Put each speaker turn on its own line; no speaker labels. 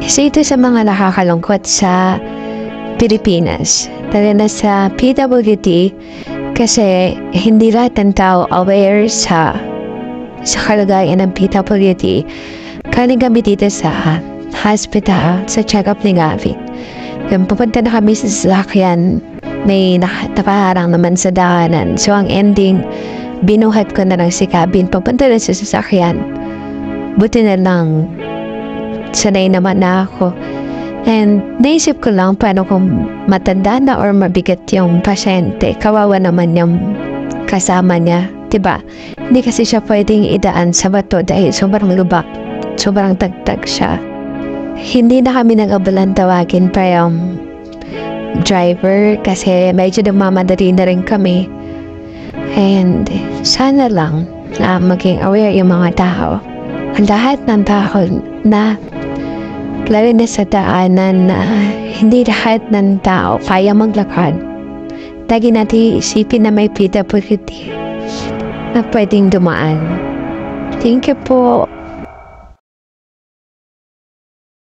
Isa ito sa mga nakakalungkot sa Pilipinas. Lalo na sa PWD kasi hindi lahat ng tao aware sa kalagayan ng PWD. Kaya kami dito sa hospital, sa check-up ni Gavin. Kaya pupunta na kami sa sasakyan, may nakaharang naman sa daanan. So ang ending, binuhat ko na lang si Gavin papunta na sa sasakyan. Buti na lang, sanay naman na ako. And naisip ko lang paano kung matanda na or mabigat yung pasyente. Kawawa naman yung kasama niya, diba? Hindi kasi siya pwedeng idaan sa bato dahil sobrang lubak, sobrang tagtag siya. Hindi na kami nag-abalan tawagin pa yung driver kasi medyo nagmamadali na rin kami. And sana lang na maging aware yung mga tao. Ang lahat ng tao na lalo na sa daanan na hindi lahat ng tao kaya maglakad. Lagi natin isipin na may PWD na pwedeng dumaan. Thank you po.